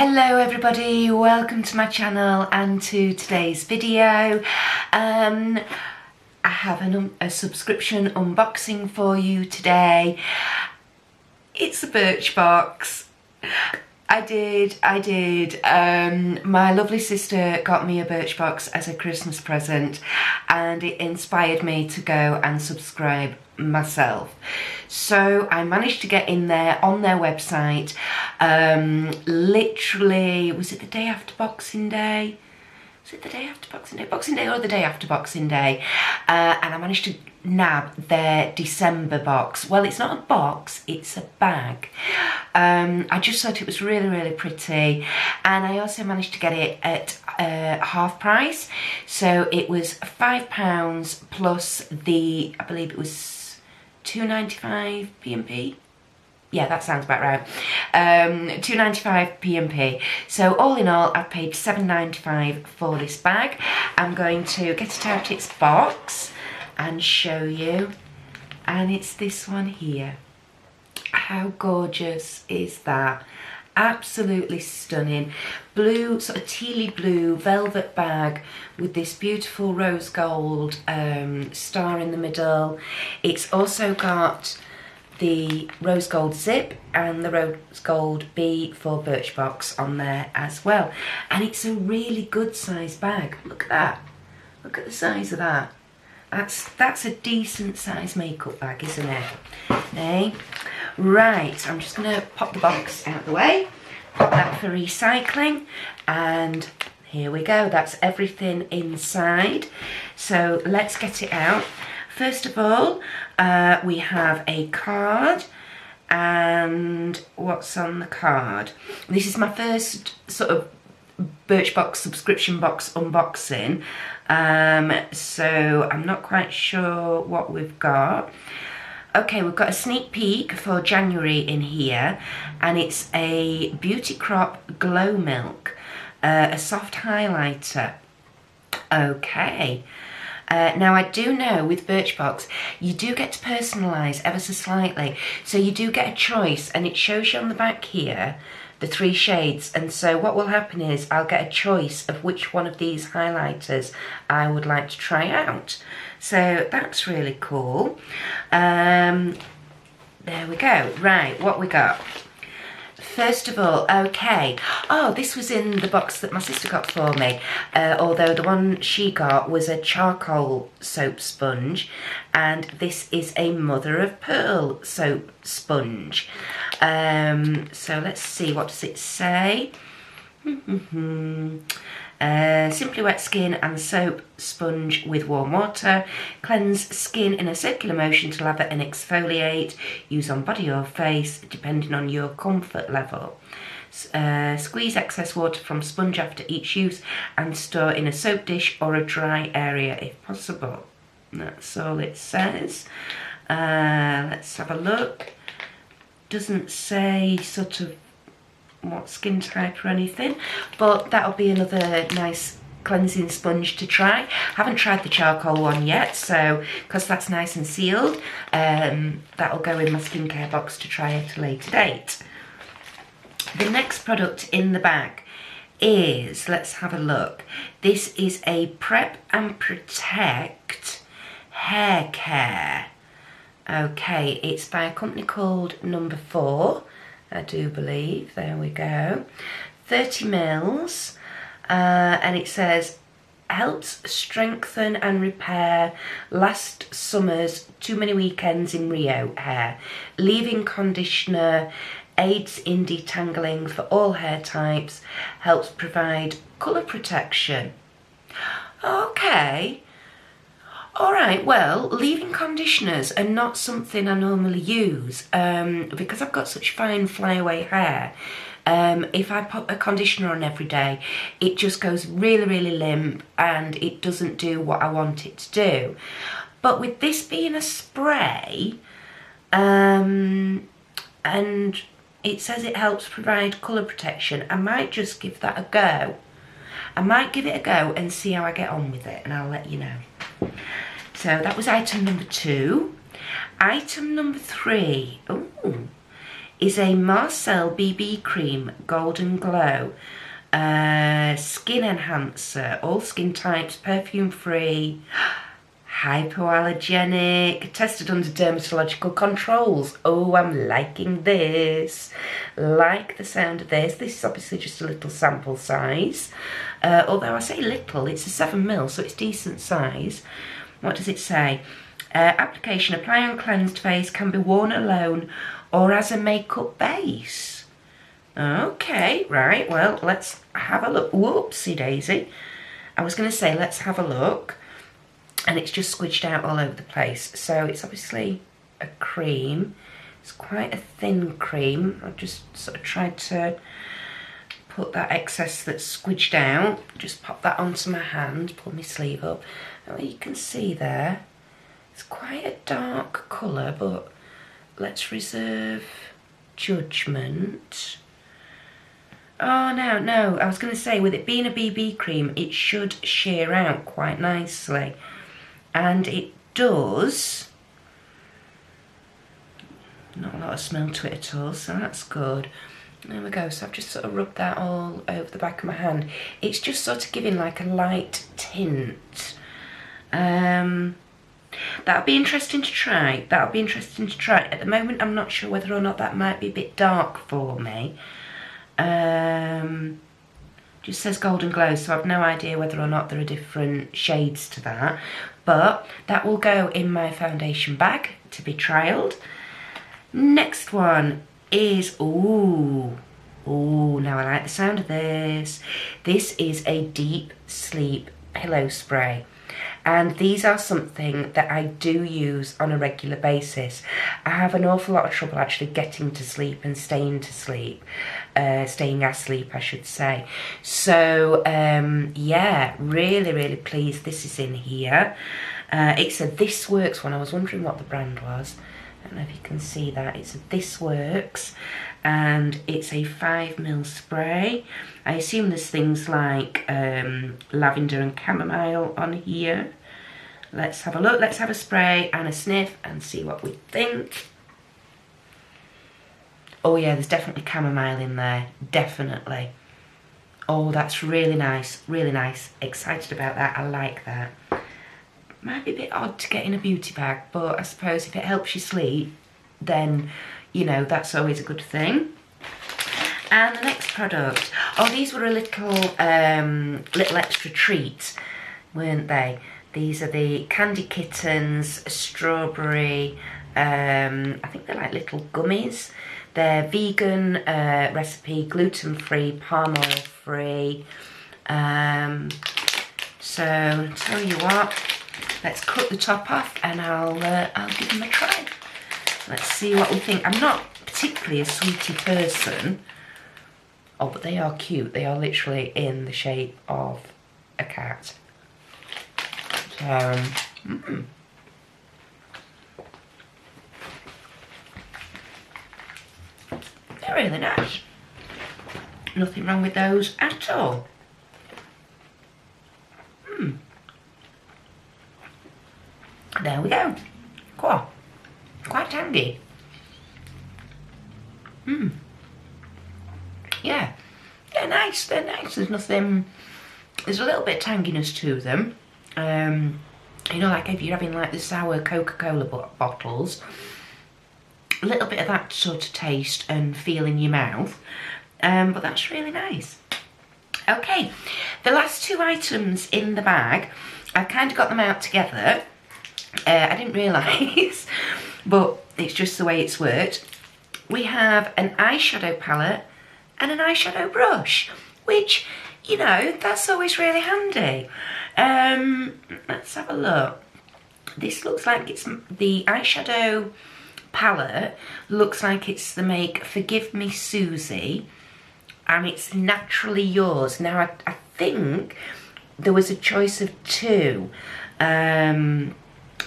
Hello everybody, welcome to my channel and to today's video. I have a subscription unboxing for you today. It's a Birchbox. I did. My lovely sister got me a Birchbox as a Christmas present and it inspired me to go and subscribe myself. So I managed to get in there on their website, literally, was it the day after Boxing Day? Was it the day after Boxing Day? Boxing Day or the day after Boxing Day? And I managed to nab their December box. Well, it's not a box, it's a bag. I just thought it was really pretty, and I also managed to get it at half price. So it was £5 plus the, I believe it was £2.95 P&P. Yeah, that sounds about right. £2.95 P&P. So all in all, I've paid £7.95 for this bag. I'm going to get it out its box and show you. And it's this one here. How gorgeous is that? Absolutely stunning. Blue, sort of tealy blue velvet bag with this beautiful rose gold star in the middle. It's also got the rose gold zip and the rose gold B for Birchbox on there as well. And it's a really good size bag. Look at that. Look at the size of that. That's a decent size makeup bag, isn't it? Hey? Right, I'm just going to pop the box out of the way, pop that for recycling, and here we go. That's everything inside. So let's get it out. First of all, we have a card, and what's on the card? This is my first sort of Birchbox subscription box unboxing, so I'm not quite sure what we've got. Okay, we've got a sneak peek for January in here, and it's a Beauty Crop Glow Milk, a soft highlighter. Okay. Now I do know with Birchbox you do get to personalise ever so slightly, so you do get a choice, and it shows you on the back here the 3 shades, and so what will happen is I'll get a choice of which one of these highlighters I would like to try out. So that's really cool. There we go. Right, what we got? First of all, okay, oh, this was in the box that my sister got for me, although the one she got was a charcoal soap sponge, and this is a mother of pearl soap sponge. So let's see, what does it say? Simply wet skin and soap sponge with warm water. Cleanse skin in a circular motion to lather and exfoliate. Use on body or face depending on your comfort level. Squeeze excess water from sponge after each use and store in a soap dish or a dry area if possible. That's all it says. Let's have a look. Doesn't say sort of what skin type or anything, but that'll be another nice cleansing sponge to try. Haven't tried the charcoal one yet, so because that's nice and sealed, that'll go in my skincare box to try at a later date. The next product in the bag is, let's have a look, this is a Prep and Protect hair care. Okay, it's by a company called Number 4, I do believe. There we go. 30 mils, and it says helps strengthen and repair last summer's too many weekends in Rio hair. Leave-in conditioner, aids in detangling for all hair types, helps provide colour protection. Okay. Alright, well, leave-in conditioners are not something I normally use because I've got such fine flyaway hair. If I put a conditioner on every day, it just goes really limp and it doesn't do what I want it to do. But with this being a spray, and it says it helps provide colour protection, I might just give that a go. I might give it a go and see how I get on with it, and I'll let you know. So that was item number 2. Item number 3, ooh, is a Marcel BB Cream Golden Glow skin enhancer, all skin types, perfume free, hypoallergenic, tested under dermatological controls. Oh, I'm liking this. Like the sound of this. This is obviously just a little sample size. Although I say little, it's a 7ml, so it's decent size. What does it say? Application, apply on cleansed face, can be worn alone or as a makeup base. Okay, right, well, let's have a look. Whoopsie daisy. I was going to say, let's have a look. And it's just squidged out all over the place. So it's obviously a cream. It's quite a thin cream. I've just sort of tried to put that excess that's squidged out. Just pop that onto my hand, pull my sleeve up. And you can see there, it's quite a dark colour, but let's reserve judgment. Oh, no, I was going to say, with it being a BB cream, it should sheer out quite nicely. And it does. Not a lot of smell to it at all, so that's good. There we go, so I've just sort of rubbed that all over the back of my hand. It's just sort of giving like a light tint. That'll be interesting to try. At the moment, I'm not sure whether or not that might be a bit dark for me. Just says golden glow, so I've no idea whether or not there are different shades to that. But that will go in my foundation bag to be trialled. Next one is, ooh, now I like the sound of this. This is a deep sleep pillow spray. And these are something that I do use on a regular basis. I have an awful lot of trouble actually getting to sleep and staying asleep, I should say. So, yeah, really pleased this is in here. It's a This Works one. I was wondering what the brand was. I don't know if you can see that. It's a This Works, and it's a 5ml spray. I assume there's things like lavender and chamomile on here. Let's have a look. Let's have a spray and a sniff and see what we think. Oh yeah, there's definitely chamomile in there. Definitely. Oh, that's really nice. Really nice. Excited about that. I like that. Might be a bit odd to get in a beauty bag, but I suppose if it helps you sleep, then, you know, that's always a good thing. And the next product. Oh, these were a little extra treat, weren't they? These are the Candy Kittens strawberry, I think they're like little gummies. They're vegan recipe, gluten-free, palm oil-free. So, tell you what, let's cut the top off and I'll give them a try. Let's see what we think. I'm not particularly a sweetie person. Oh, but they are cute. They are literally in the shape of a cat. So, they're really nice. Nothing wrong with those at all. There we go. Cool. Quite tangy. Yeah. They're nice. They're nice. There's nothing. There's a little bit of tanginess to them. You know, like if you're having like the sour Coca-Cola bottles, a little bit of that sort of taste and feel in your mouth, but that's really nice. Okay, the last two items in the bag, I've kind of got them out together. I didn't realise, but it's just the way it's worked. We have an eyeshadow palette and an eyeshadow brush, which, you know, that's always really handy. Let's have a look. This looks like it's the eyeshadow palette, looks like it's the make Forgive Me Susie, and it's Naturally Yours. Now I think there was a choice of two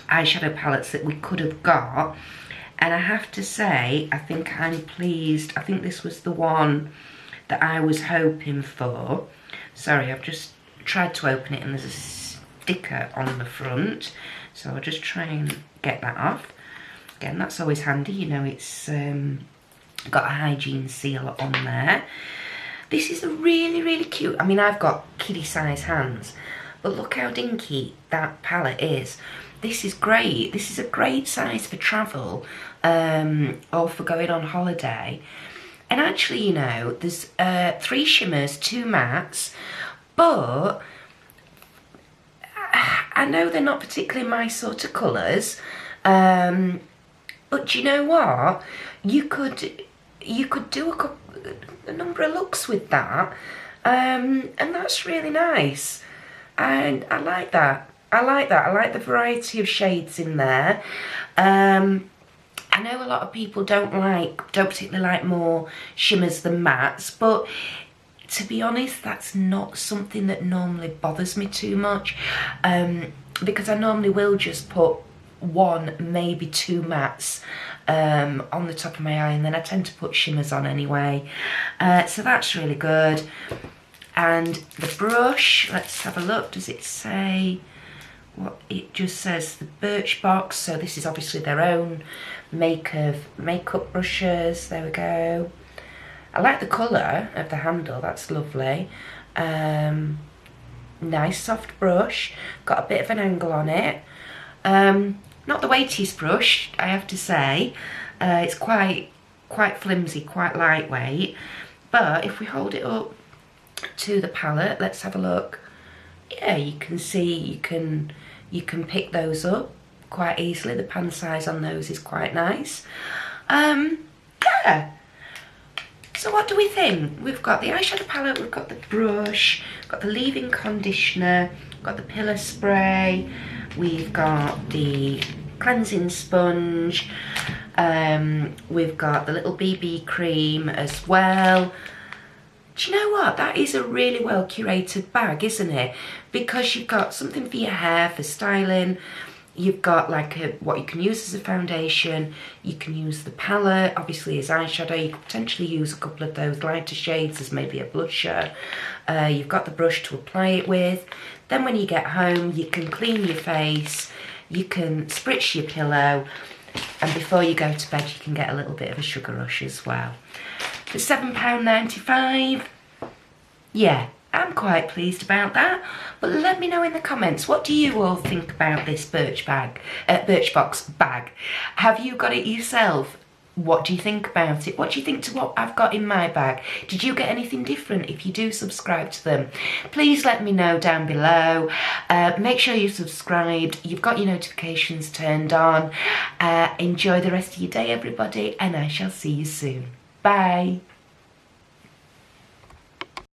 eyeshadow palettes that we could have got, and I have to say I think I'm pleased. I think this was the one that I was hoping for. Sorry, I've just tried to open it and there's a sticker on the front, so I'll just try and get that off. Again, that's always handy, you know, it's Got a hygiene seal on there. This is really, really cute. I mean, I've got kiddie size hands, but look how dinky that palette is. This is great. This is a great size for travel or for going on holiday. And actually, you know, there's 3 shimmers, 2 mattes, but I know they're not particularly my sort of colours, but do you know what? You could do a number of looks with that, and that's really nice. And I like that. I like the variety of shades in there. I know a lot of people don't particularly like more shimmers than mattes, but to be honest, that's not something that normally bothers me too much, because I normally will just put 1, maybe 2 mattes on the top of my eye, and then I tend to put shimmers on anyway. So that's really good. And the brush, let's have a look. Does it say what? It just says the Birchbox. So this is obviously their own makeup brushes. There we go. I like the colour of the handle, that's lovely. Nice soft brush, got a bit of an angle on it. Not the weightiest brush, I have to say. It's quite flimsy, quite lightweight. But if we hold it up to the palette, let's have a look. Yeah, you can see you can pick those up quite easily. The pan size on those is quite nice. Yeah. So what do we think? We've got the eyeshadow palette, we've got the brush, got the leave-in conditioner, got the pillar spray, we've got the cleansing sponge, we've got the little BB cream as well. Do you know what? That is a really well curated bag, isn't it? Because you've got something for your hair, for styling. You've got like what you can use as a foundation. You can use the palette, obviously as eyeshadow. You could potentially use a couple of those lighter shades as maybe a blusher. You've got the brush to apply it with. Then when you get home, you can clean your face. You can spritz your pillow. And before you go to bed, you can get a little bit of a sugar rush as well. For £7.95, yeah, I'm quite pleased about that. But let me know in the comments, what do you all think about this Birchbox bag? Have you got it yourself? What do you think about it? What do you think to what I've got in my bag? Did you get anything different? If you do subscribe to them, please let me know down below. Make sure you're subscribed. You've got your notifications turned on. Enjoy the rest of your day, everybody, and I shall see you soon. Bye.